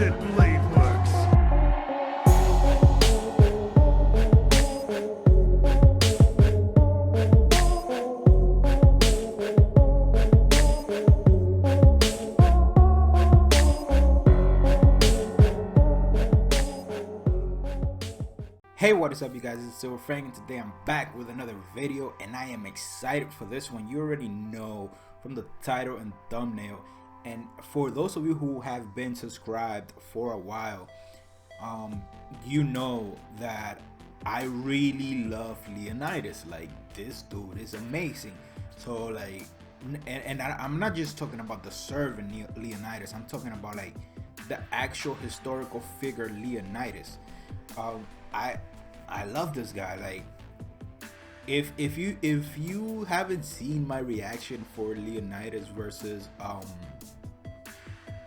that blade works. Hey, what is up, you guys? It's Silver Frank, and today I'm back with another video, and I am excited for this one. You already know from the title and thumbnail, and for those of you who have been subscribed for a while, you know that I really love Leonidas. Like, this dude is amazing. So like, I'm not just talking about the servant Leonidas. I'm talking about like the actual historical figure Leonidas. I love this guy. Like, if you haven't seen my reaction for Leonidas versus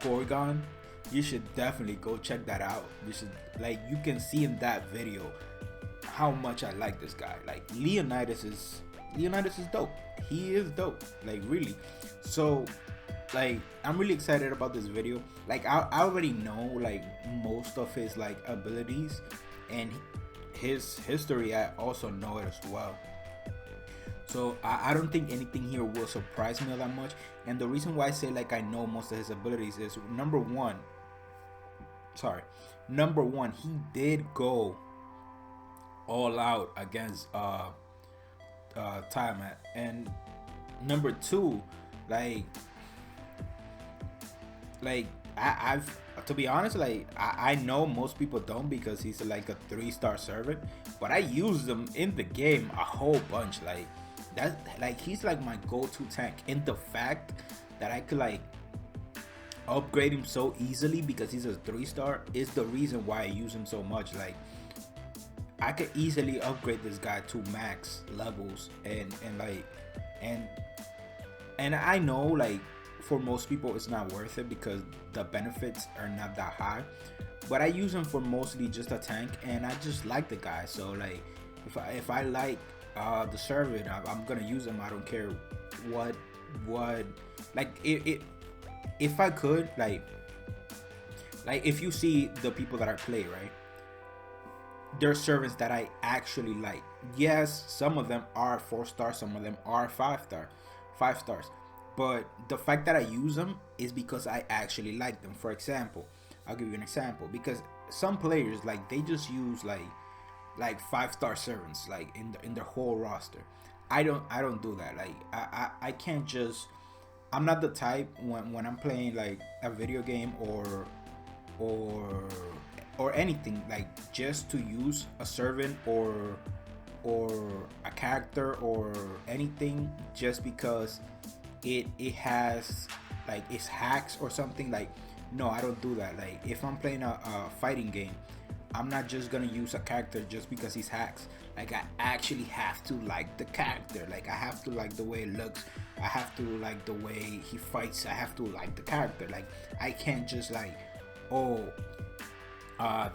Gorgon, you should definitely go check that out. You can see in that video how much I like this guy. Like, Leonidas is dope. He is dope, like, really. So like, I'm really excited about this video. Like, I already know like most of his like abilities and his history. I also know it as well, so I don't think anything here will surprise me that much. And the reason why I say like I know most of his abilities is number one, he did go all out against Tiamat. And number two, like I've to be honest, like I know most people don't, because he's like a 3-star servant, but I use them in the game a whole bunch. Like, that, like, he's like my go-to tank, and the fact that I could like upgrade him so easily because he's a 3-star is the reason why I use him so much. Like, I could easily upgrade this guy to max levels, and I know like for most people it's not worth it because the benefits are not that high, but I use him for mostly just a tank, and I just like the guy. So like, if I like the servant, I'm gonna use him. I don't care what like, if I could, like if you see the people that I play, right, there's servants that I actually like. Yes, some of them are 4-stars, some of them are 5 stars, but the fact that I use them is because I actually like them. For example, I'll give you an example, because some players, like, they just use like 5-star servants like in their whole roster. I don't do that. Like, I can't just, I'm not the type when I'm playing like a video game or anything, like, just to use a servant or a character or anything just because it has like its hacks or something. Like, no, I don't do that. Like, if I'm playing a fighting game, I'm not just gonna use a character just because he's hacks. Like, I actually have to like the character. Like, I have to like the way it looks, I have to like the way he fights, I have to like the character. Like, I can't just like, oh,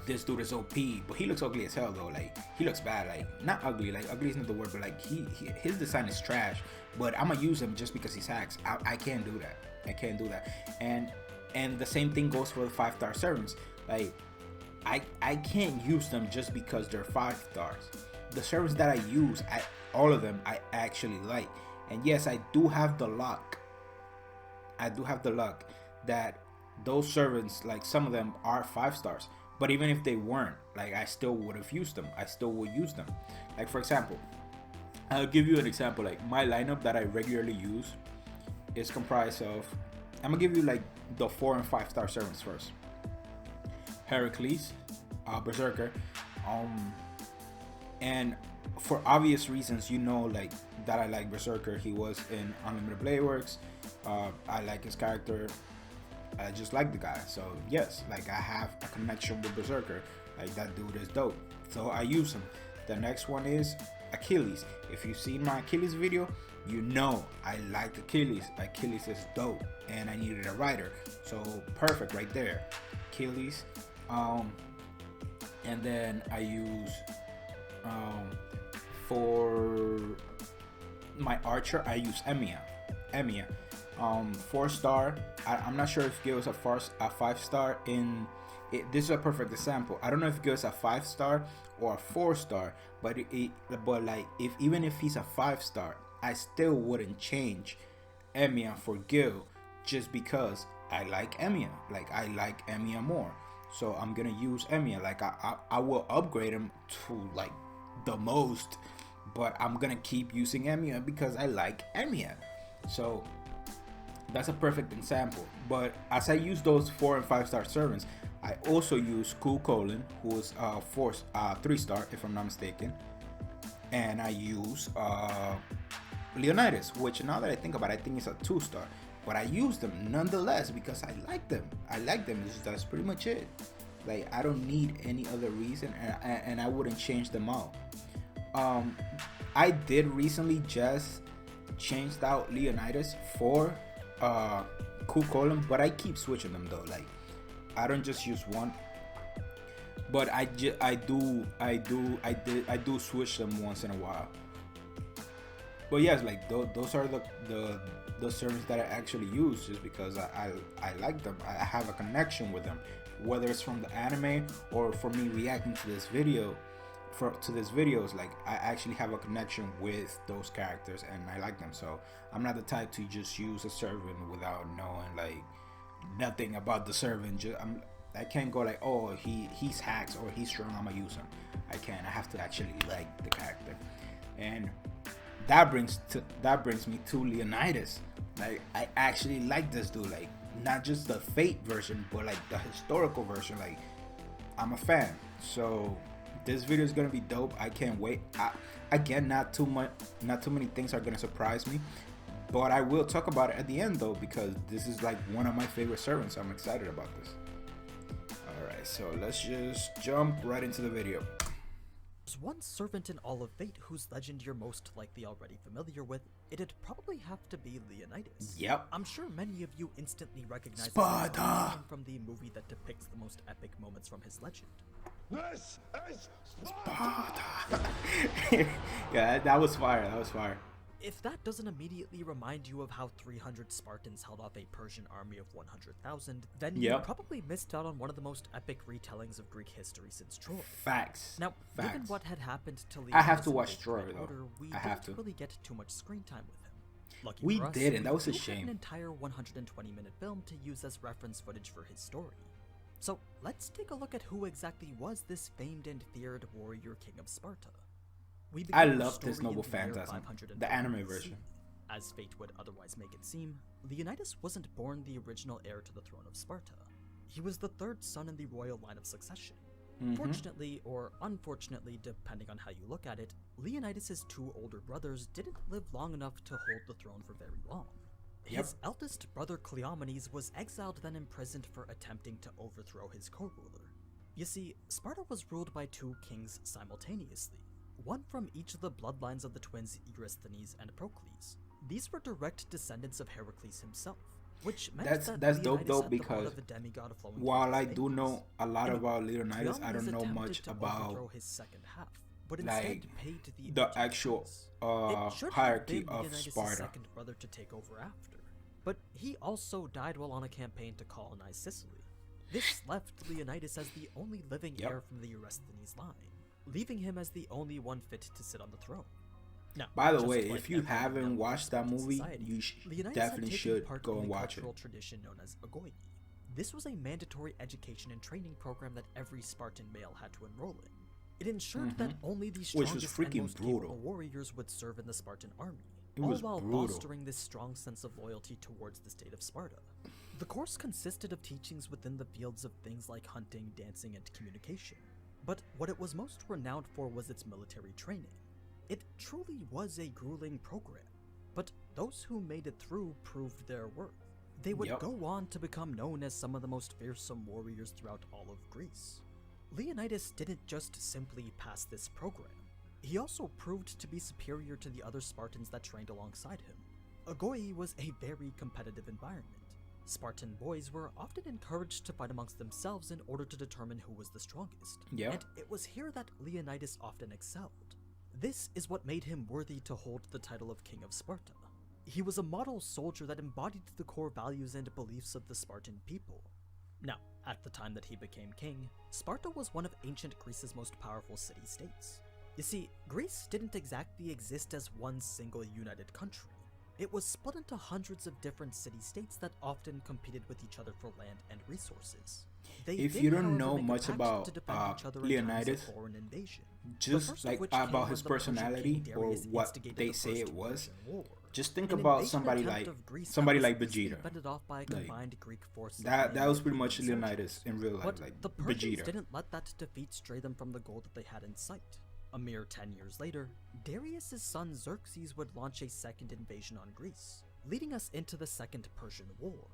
this dude is OP, but he looks ugly as hell though. Like, he looks bad. Like, not ugly, like ugly is not the word, but like his design is trash, but I'm gonna use him just because he's hacks. I can't do that. I can't do that. And the same thing goes for the 5-star servants. Like, I can't use them just because they're 5 stars. The servants that I use, all of them I actually like. And yes, I do have the luck that those servants, like, some of them are 5 stars. But even if they weren't, like, I still would have used them. I still would use them. Like, for example, I'll give you an example. Like, my lineup that I regularly use is comprised of, I'm gonna give you like the 4 and 5-star servants first. Heracles, Berserker, and for obvious reasons, you know, like, that I like Berserker. He was in Unlimited Blade Works. I like his character. I just like the guy. So yes, like, I have a connection with Berserker. Like, that dude is dope, so I use him. The next one is Achilles. If you've seen my Achilles video, you know I like Achilles. Achilles is dope, and I needed a rider, so perfect right there. Achilles. And then I use for my archer, I use Emia. 4 star. I'm not sure if it gives a 5 star in it. This is a perfect example. I don't know if it gives a 5 star or a 4 star, but but like, if even if he's a 5 star, I still wouldn't change Emiya for Gil, just because I like Emiya. Like, I like Emiya more, so I'm gonna use Emiya. Like, I will upgrade him to like the most, but I'm gonna keep using Emiya because I like Emiya. So that's a perfect example. But as I use those 4 and 5 star servants, I also use Cool Colin, who is 3 star if I'm not mistaken, and I use Leonidas, which now that I think about it, I think it's a 2 star. But I use them nonetheless because I like them. That's pretty much it. Like, I don't need any other reason, and I wouldn't change them out. I did recently just changed out Leonidas for Cool Column, but I keep switching them though. Like, I don't just use one, but I do switch them once in a while. But yes, like those are the servants that I actually use, just because I like them. I have a connection with them, whether it's from the anime or for me reacting to this video. To this videos, like, I actually have a connection with those characters and I like them. So I'm not the type to just use a servant without knowing like nothing about the servant. I can't go like, oh, he's hacks or he's strong, I'm gonna use him. I can't. I have to actually like the character, and that brings me to Leonidas. Like, I actually like this dude. Like, not just the Fate version, but like the historical version. Like, I'm a fan. So this video is gonna be dope. I can't wait. Again, not too many things are gonna surprise me, but I will talk about it at the end though, because this is like one of my favorite servants. I'm excited about this. All right, so let's just jump right into the video. There's one servant in all of Fate whose legend you're most likely already familiar with. It'd probably have to be Leonidas. Yep. I'm sure many of you instantly recognize Sparta from the movie that depicts the most epic moments from his legend. This is Sparta! Yeah, that was fire. If that doesn't immediately remind you of how 300 Spartans held off a Persian army of 100,000, then you probably missed out on one of the most epic retellings of Greek history since Troy. Facts. Now, given what had happened to Leonidas, I have to watch Troy though. We didn't really get too much screen time with him. Lucky we for us, didn't. That was a we shame. An entire 120-minute film to use as reference footage for his story. So let's take a look at who exactly was this famed and feared warrior king of Sparta. I love this noble phantasm, the anime version. As fate would otherwise make it seem, Leonidas wasn't born the original heir to the throne of Sparta. He was the third son in the royal line of succession. Fortunately, or unfortunately, depending on how you look at it, Leonidas' 2 older brothers didn't live long enough to hold the throne for very long. His eldest brother Cleomenes was exiled then imprisoned for attempting to overthrow his co-ruler. You see, Sparta was ruled by 2 kings simultaneously, one from each of the bloodlines of the twins Eurysthenes and Procles. These were direct descendants of Heracles himself, which meant that's dope though, because while I do know a lot about Leonidas, I don't know much about his second half, but like paid the actual hierarchy of Sparta. Second brother to take over after, but he also died while on a campaign to colonize Sicily. This left Leonidas as the only living heir from the Eurysthenes line, leaving him as the only one fit to sit on the throne. Now, by the way, if you haven't watched that movie, you definitely should go and watch it. Tradition known as Agoi. This was a mandatory education and training program that every Spartan male had to enroll in. It ensured that only the strongest and most capable warriors would serve in the Spartan army, all while fostering this strong sense of loyalty towards the state of Sparta. The course consisted of teachings within the fields of things like hunting, dancing, and communication. But what it was most renowned for was its military training. It truly was a grueling program, but those who made it through proved their worth. They would go on to become known as some of the most fearsome warriors throughout all of Greece. Leonidas didn't just simply pass this program. He also proved to be superior to the other Spartans that trained alongside him. Agoi was a very competitive environment. Spartan boys were often encouraged to fight amongst themselves in order to determine who was the strongest. And it was here that Leonidas often excelled. This is what made him worthy to hold the title of King of Sparta. He was a model soldier that embodied the core values and beliefs of the Spartan people. Now, at the time that he became king, Sparta was one of ancient Greece's most powerful city-states. You see, Greece didn't exactly exist as one single united country. It was split into hundreds of different city-states that often competed with each other for land and resources. If you don't know much about Leonidas, just like about his personality or what they say it was, just think about somebody like Vegeta. That was pretty much Leonidas in real life, but like the Persians Vegeta. didn't let that defeat stray them from the goal that they had in sight. A mere 10 years later, Darius' son Xerxes would launch a second invasion on Greece, leading us into the Second Persian War.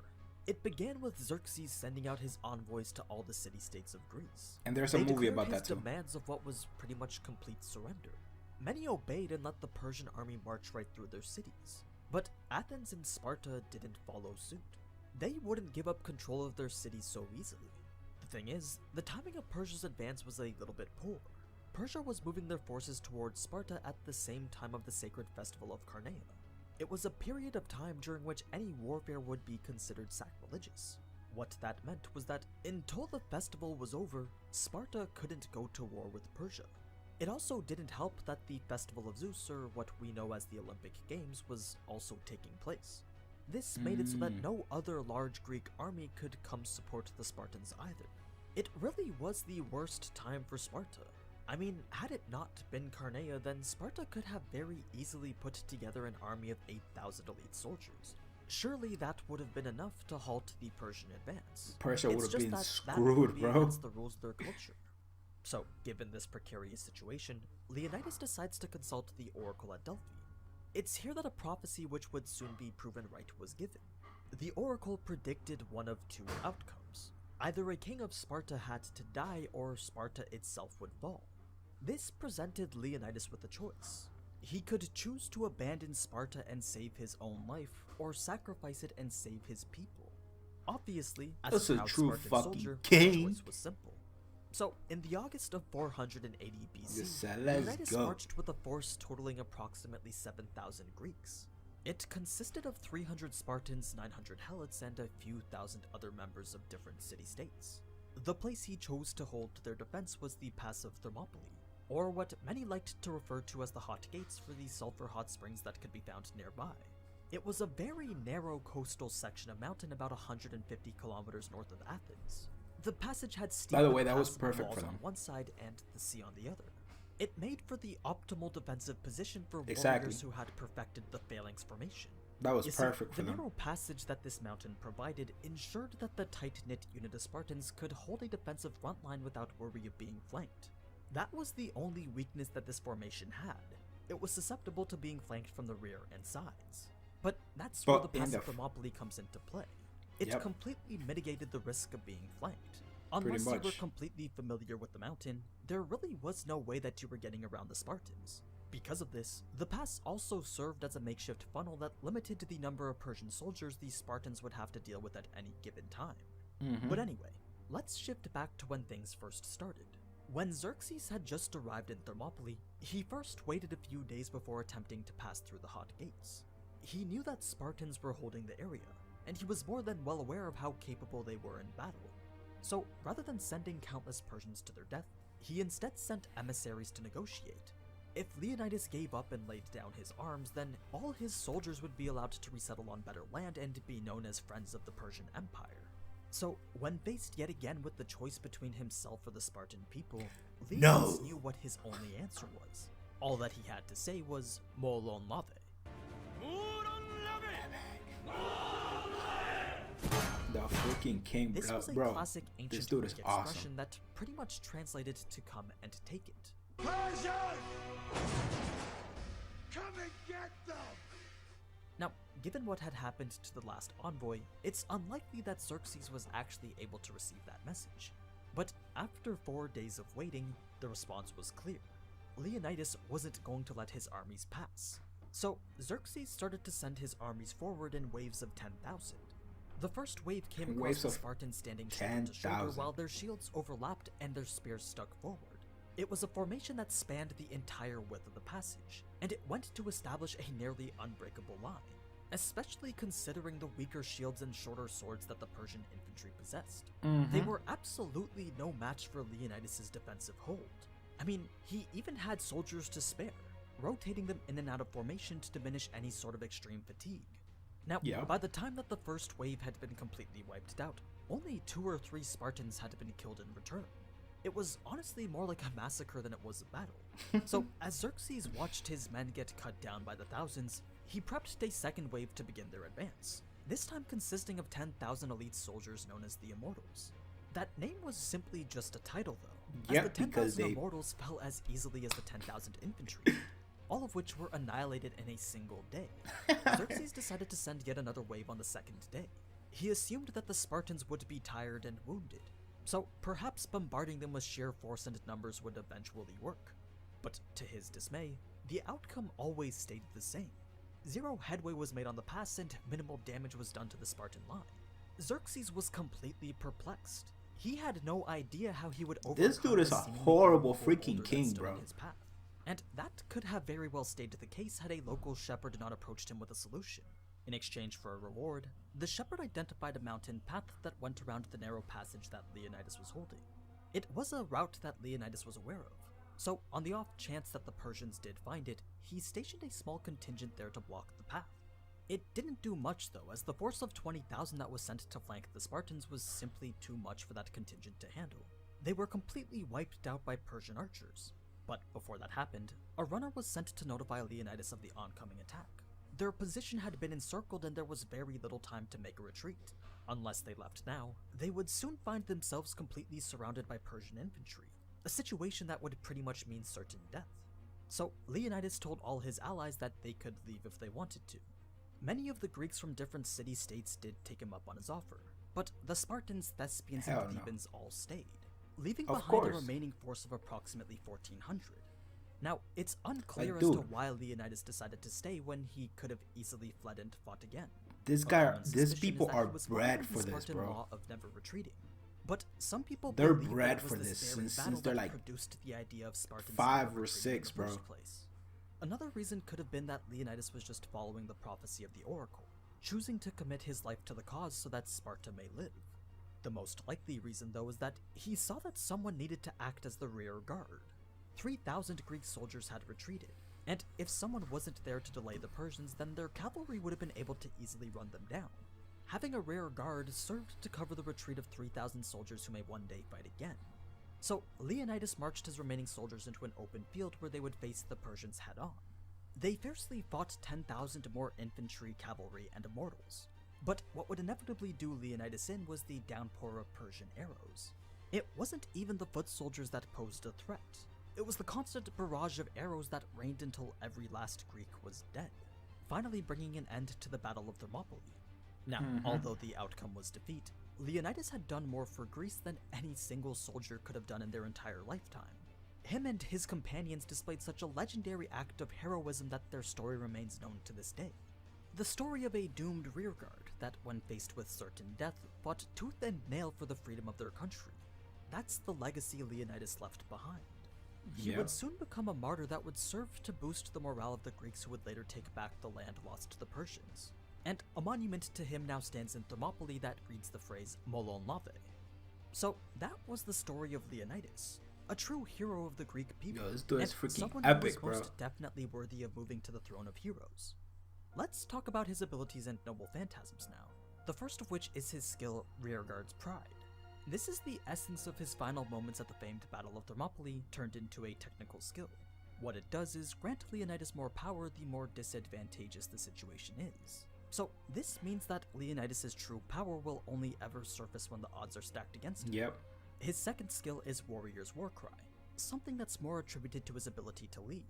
It began with Xerxes sending out his envoys to all the city-states of Greece. And there's a movie about that too. They demands of what was pretty much complete surrender. Many obeyed and let the Persian army march right through their cities. But Athens and Sparta didn't follow suit. They wouldn't give up control of their cities so easily. The thing is, the timing of Persia's advance was a little bit poor. Persia was moving their forces towards Sparta at the same time of the sacred festival of CAREE. It was a period of time during which any warfare would be considered sacrilegious. What that meant was that until the festival was over, Sparta couldn't go to war with Persia. It also didn't help that the Festival of Zeus, or what we know as the Olympic Games, was also taking place. This made it so that no other large Greek army could come support the Spartans either. It really was the worst time for Sparta. I mean, had it not been CAREE, then Sparta could have very easily put together an army of 8,000 elite soldiers. Surely that would have been enough to halt the Persian advance. Persia would have been that screwed, would be bro. against the rules of their culture. So, given this precarious situation, Leonidas decides to consult the oracle at Delphi. It's here that a prophecy which would soon be proven right was given. The oracle predicted one of two outcomes. Either a king of Sparta had to die, or Sparta itself would fall. This presented Leonidas with a choice. He could choose to abandon Sparta and save his own life, or sacrifice it and save his people. Obviously, as a proud Spartan soldier, the choice was simple. So, in the August of 480 BC, Leonidas marched with a force totaling approximately 7,000 Greeks. It consisted of 300 Spartans, 900 Helots, and a few thousand other members of different city-states. The place he chose to hold their defense was the Pass of Thermopylae, or what many liked to refer to as the Hot Gates for the sulfur hot springs that could be found nearby. It was a very narrow coastal section of mountain about 150 kilometers north of Athens. The passage had steep walls on one side and the sea on the other. It made for the optimal defensive position for warriors who had perfected the phalanx formation. That was perfect for them. The narrow passage that this mountain provided ensured that the tight-knit unit of Spartans could hold a defensive front line without worry of being flanked. That was the only weakness that this formation had. It was susceptible to being flanked from the rear and sides. But that's where the Pass of Thermopylae comes into play. It completely mitigated the risk of being flanked. Unless you were completely familiar with the mountain, there really was no way that you were getting around the Spartans. Because of this, the pass also served as a makeshift funnel that limited the number of Persian soldiers the Spartans would have to deal with at any given time. But anyway, let's shift back to when things first started. When Xerxes had just arrived in Thermopylae, he first waited a few days before attempting to pass through the Hot Gates. He knew that Spartans were holding the area, and he was more than well aware of how capable they were in battle. So, rather than sending countless Persians to their death, he instead sent emissaries to negotiate. If Leonidas gave up and laid down his arms, then all his soldiers would be allowed to resettle on better land and be known as friends of the Persian Empire. So, when faced yet again with the choice between himself or the Spartan people, Leonidas knew what his only answer was. All that he had to say was, "Molon lave." The freaking king, this was a bro. Classic ancient this dude is Greek awesome. expression that pretty much translated to "come and take it." Persian! Come and get them! Now, given what had happened to the last envoy, it's unlikely that Xerxes was actually able to receive that message. But after 4 days of waiting, the response was clear. Leonidas wasn't going to let his armies pass. So Xerxes started to send his armies forward in waves of 10,000. The first wave came across the Spartans standing shoulder to shoulder while their shields overlapped and their spears stuck forward. It was a formation that spanned the entire width of the passage, and it went to establish a nearly unbreakable line. especially considering the weaker shields and shorter swords that the Persian infantry possessed. Mm-hmm. They were absolutely no match for Leonidas' defensive hold. I mean, he even had soldiers to spare, rotating them in and out of formation to diminish any sort of extreme fatigue. Now, by the time that the first wave had been completely wiped out, only 2 or 3 Spartans had been killed in return. It was honestly more like a massacre than it was a battle. So, as Xerxes watched his men get cut down by the thousands, he prepped a second wave to begin their advance, this time consisting of 10,000 elite soldiers known as the Immortals. That name was simply just a title though, as the 10,000 Immortals fell as easily as the 10,000 infantry, all of which were annihilated in a single day. Xerxes decided to send yet another wave on the second day. He assumed that the Spartans would be tired and wounded, so perhaps bombarding them with sheer force and numbers would eventually work. But to his dismay, the outcome always stayed the same. Zero headway was made on the pass and minimal damage was done to the Spartan line. Xerxes was completely perplexed. He had no idea how he would overcome this dude is a horrible freaking king, bro. His path. And that could have very well stayed the case had a local shepherd not approached him with a solution. In exchange for a reward, the shepherd identified a mountain path that went around the narrow passage that Leonidas was holding. It was a route that Leonidas was aware of, so on the off chance that the Persians did find it, he stationed a small contingent there to block the path. It didn't do much though, as the force of 20,000 that was sent to flank the Spartans was simply too much for that contingent to handle. They were completely wiped out by Persian archers. But before that happened, a runner was sent to notify Leonidas of the oncoming attack. Their position had been encircled and there was very little time to make a retreat. Unless they left now, they would soon find themselves completely surrounded by Persian infantry, a situation that would pretty much mean certain death. So Leonidas told all his allies that they could leave if they wanted to. Many of the Greeks from different city-states did take him up on his offer, but the Spartans, Thespians, and Thebans all stayed, leaving behind a remaining force of approximately 1,400. Now, it's unclear as to why Leonidas decided to stay when he could have easily fled and fought again. These people are bred for this, bro. Law of never retreating. But some people they're bred for this since they're like produced the idea of Spartans 5 or 6, bro. Another reason could have been that Leonidas was just following the prophecy of the oracle, choosing to commit his life to the cause so that Sparta may live. The most likely reason, though, is that he saw that someone needed to act as the rear guard. 3,000 Greek soldiers had retreated, and if someone wasn't there to delay the Persians, then their cavalry would have been able to easily run them down. Having a rear guard served to cover the retreat of 3,000 soldiers who may one day fight again. So Leonidas marched his remaining soldiers into an open field where they would face the Persians head-on. They fiercely fought 10,000 more infantry, cavalry, and immortals. But what would inevitably do Leonidas in was the downpour of Persian arrows. It wasn't even the foot soldiers that posed a threat. It was the constant barrage of arrows that rained until every last Greek was dead, finally bringing an end to the Battle of Thermopylae. Now, although the outcome was defeat, Leonidas had done more for Greece than any single soldier could have done in their entire lifetime. Him and his companions displayed such a legendary act of heroism that their story remains known to this day. The story of a doomed rearguard that, when faced with certain death, fought tooth and nail for the freedom of their country. That's the legacy Leonidas left behind. He would soon become a martyr that would serve to boost the morale of the Greeks who would later take back the land lost to the Persians. And a monument to him now stands in Thermopylae that reads the phrase Molon Lave. So that was the story of Leonidas, a true hero of the Greek people, this dude is freaking someone epic, who was bro. most definitely worthy of moving to the throne of heroes. Let's talk about his abilities and noble phantasms now, the first of which is his skill Rearguard's Pride. This is the essence of his final moments at the famed Battle of Thermopylae turned into a technical skill. What it does is grant Leonidas more power the more disadvantageous the situation is. So this means that Leonidas' true power will only ever surface when the odds are stacked against him. His second skill is Warrior's Warcry, something that's more attributed to his ability to lead.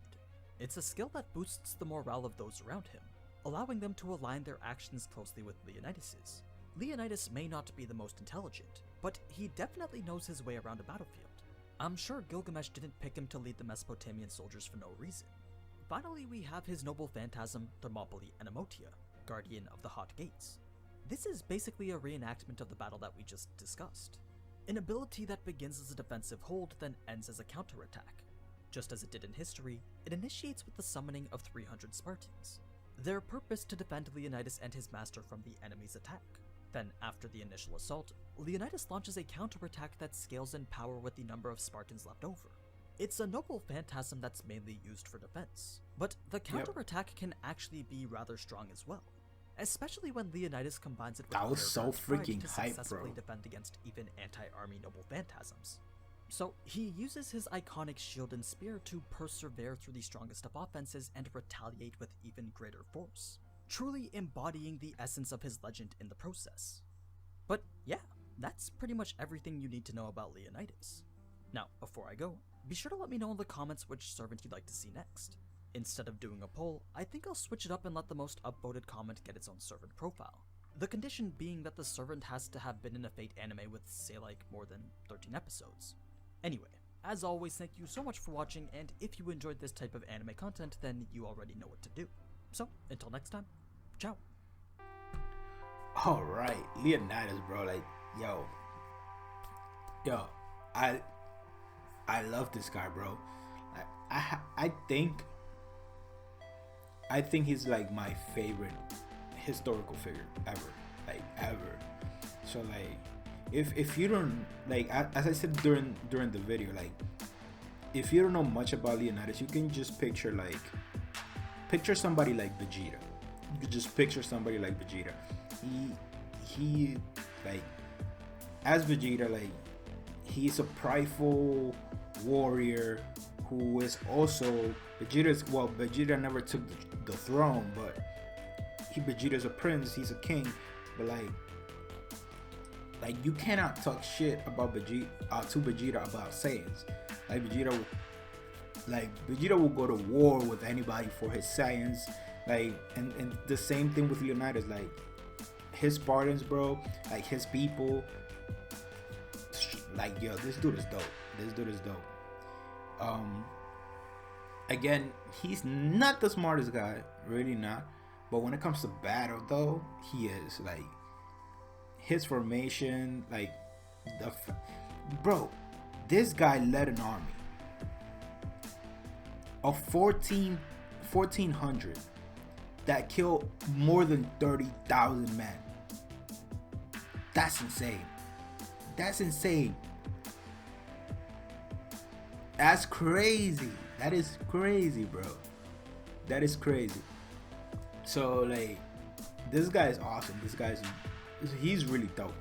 It's a skill that boosts the morale of those around him, allowing them to align their actions closely with Leonidas's. Leonidas may not be the most intelligent, but he definitely knows his way around a battlefield. I'm sure Gilgamesh didn't pick him to lead the Mesopotamian soldiers for no reason. Finally, we have his noble phantasm, Thermopylae Enemotia, Guardian of the Hot Gates. This is basically a reenactment of the battle that we just discussed. An ability that begins as a defensive hold, then ends as a counterattack. Just as it did in history, it initiates with the summoning of 300 Spartans. their purpose to defend Leonidas and his master from the enemy's attack. Then, after the initial assault, Leonidas launches a counterattack that scales in power with the number of Spartans left over. It's a noble phantasm that's mainly used for defense, but the counterattack can actually be rather strong as well, especially when Leonidas combines it with that was so freaking to hype, successfully bro. defend against even anti-army noble phantasms. So he uses his iconic shield and spear to persevere through the strongest of offenses and retaliate with even greater force, truly embodying the essence of his legend in the process. But yeah, that's pretty much everything you need to know about Leonidas. Now, before I go, be sure to let me know in the comments which servant you'd like to see next. Instead of doing a poll, I think I'll switch it up and let the most upvoted comment get its own servant profile. The condition being that the servant has to have been in a Fate anime with, say, like, more than 13 episodes. Anyway, as always, thank you so much for watching, and if you enjoyed this type of anime content, then you already know what to do. So, until next time, ciao! Alright, Leonidas, bro, like, yo, I love this guy, bro. I think he's like my favorite historical figure ever. So like, if you don't, like, as I said during the video, like, if you don't know much about Leonidas, you can just picture somebody like Vegeta. You could just picture somebody like Vegeta. He like, as Vegeta, like, he's a prideful warrior who is also Vegeta never took the throne, but Vegeta's a prince, he's a king, but like you cannot talk shit about Vegeta about Saiyans. Vegeta will go to war with anybody for his Saiyans, like, and the same thing with Leonidas, like his Spartans, bro, like his people, like, yo, this dude is dope. Again, he's not the smartest guy, really not, but when it comes to battle though, he is. Like, his formation, like, bro, this guy led an army of 1,400 that killed more than 30,000 men. That's insane. That's crazy. That is crazy, bro. That is crazy. So like, this guy is awesome. He's really dope.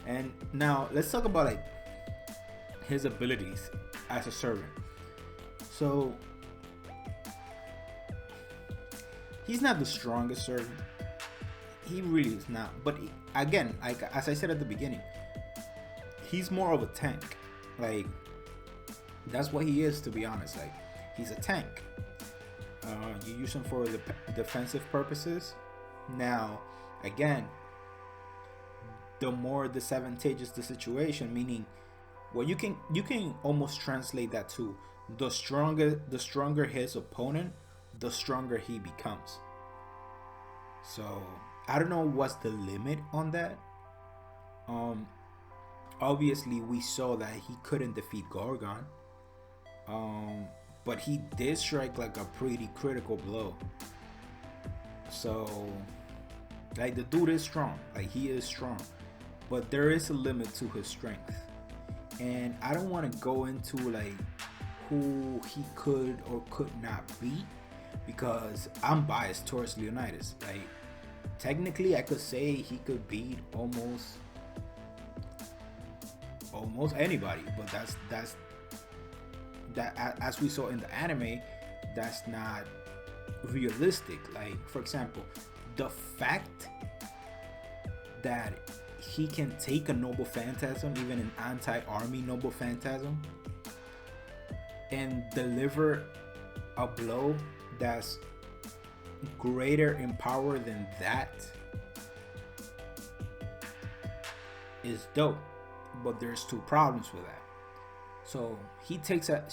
And now let's talk about like his abilities as a servant. So he's not the strongest servant. He really is not. But again, like as I said at the beginning, he's more of a tank. Like, that's what he is, to be honest. Like, he's a tank. You use him for the defensive purposes. Now, again, the more disadvantageous the situation, meaning, well, you can almost translate that to the stronger his opponent, the stronger he becomes. So I don't know what's the limit on that. Obviously we saw that he couldn't defeat Gorgon, but he did strike like a pretty critical blow. So like, the dude is strong, like he is strong, but there is a limit to his strength, and I don't want to go into like who he could or could not beat, because I'm biased towards Leonidas. Like, technically I could say he could beat almost anybody, but that's as we saw in the anime, that's not realistic. Like, for example, the fact that he can take a noble phantasm, even an anti-army noble phantasm, and deliver a blow that's greater in power than that is dope. But there's two problems with that. So he takes a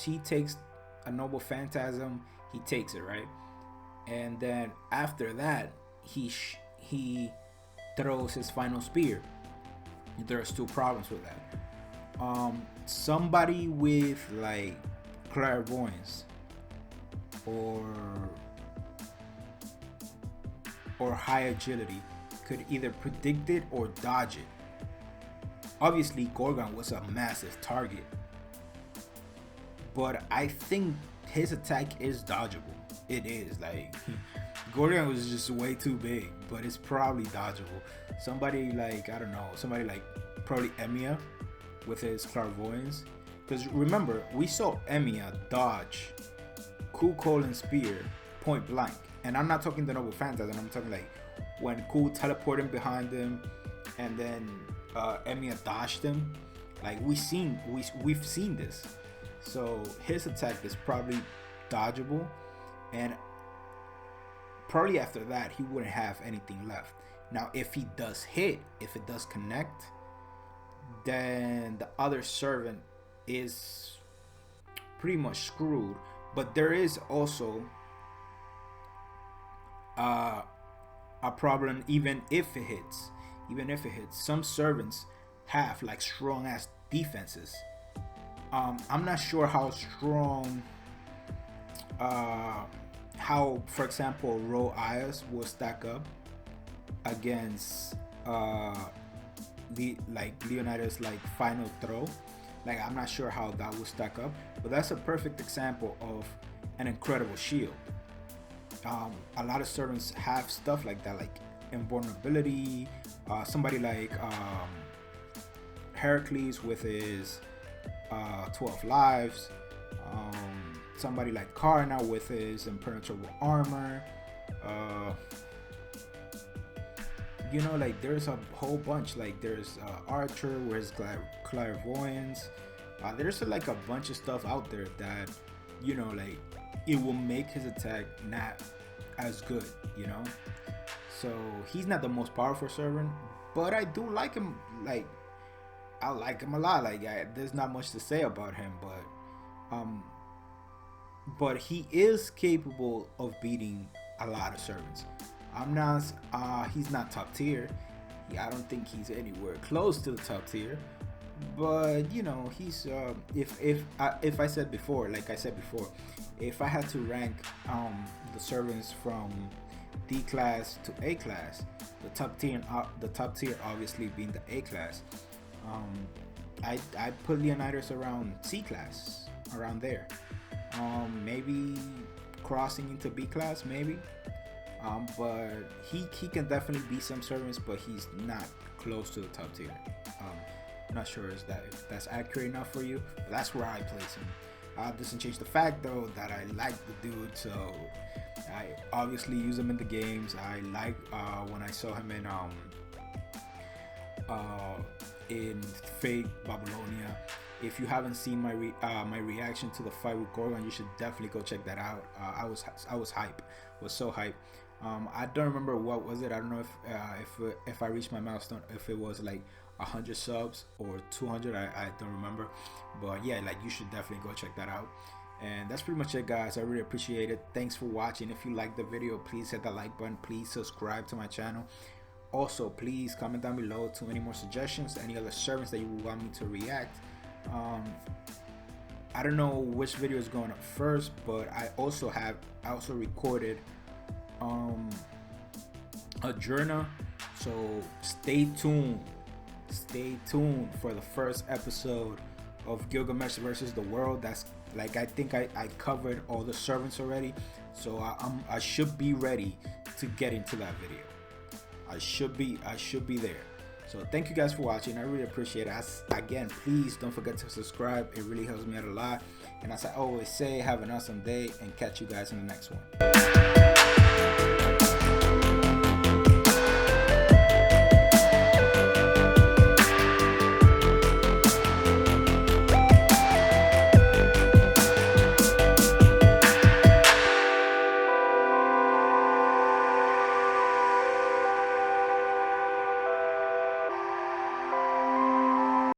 noble phantasm, he takes it, right? And then after that, he throws his final spear. There's two problems with that. Somebody with like clairvoyance or or high agility could either predict it or dodge it. Obviously, Gorgon was a massive target, but I think his attack is dodgeable. It is, like, Gorgon was just way too big, but it's probably dodgeable. Somebody like, I don't know, somebody like probably Emiya with his clairvoyance. Because remember, we saw Emiya dodge Ku Colin's spear point blank. And I'm not talking the Noble Phantasm, I'm talking like when Ku teleported behind him and then Emiya dodged him. Like we've seen this. So his attack is probably dodgeable, and probably after that he wouldn't have anything left. Now if he does hit, if it does connect, then the other servant is pretty much screwed. But there is also a problem. Even if it hits, some servants have like strong ass defenses. I'm not sure how strong how, for example, Ro Ayas will stack up against Leonidas like final throw. Like I'm not sure how that will stack up, but that's a perfect example of an incredible shield. A lot of servants have stuff like that, like invulnerability. Somebody like Heracles with his 12 lives. Somebody like Karna with his impenetrable armor. You know, like there's a whole bunch. Like there's Archer with his clairvoyance. There's like a bunch of stuff out there that, you know, like it will make his attack not as good, you know. So he's not the most powerful servant, but I do like him. Like I like him a lot. Like there's not much to say about him, but he is capable of beating a lot of servants. He's not top tier. I don't think he's anywhere close to the top tier. But you know, he's if I said before, like I said before, if I had to rank the servants from D class to A class, the top tier obviously being the A class. I put Leonidas around C class, around there. Maybe crossing into B class, maybe. But he can definitely beat some servants, but he's not close to the top tier. I'm not sure if that's accurate enough for you, but that's where I place him. Doesn't change the fact though that I like the dude, so I obviously use him in the games. I like when I saw him in Fate Babylonia. If you haven't seen my reaction to the fight with Gorgon, you should definitely go check that out. I was hype, was so hype. I don't remember what was it. I don't know if I reached my milestone, if it was like 100 subs or 200. I don't remember, but yeah, like you should definitely go check that out. And that's pretty much it, guys. I really appreciate it. Thanks for watching. If you liked the video, please hit the like button. Please subscribe to my channel. Also, please comment down below to any more suggestions, any other servants that you would want me to react. I don't know which video is going up first, but I also recorded a journal, so stay tuned for the first episode of Gilgamesh versus the World. That's like, I think I covered all the servants already, so I should be ready to get into that video. I should be there. So thank you guys for watching. I really appreciate it. Again, please don't forget to subscribe. It really helps me out a lot. And as I always say, have an awesome day, and catch you guys in the next one.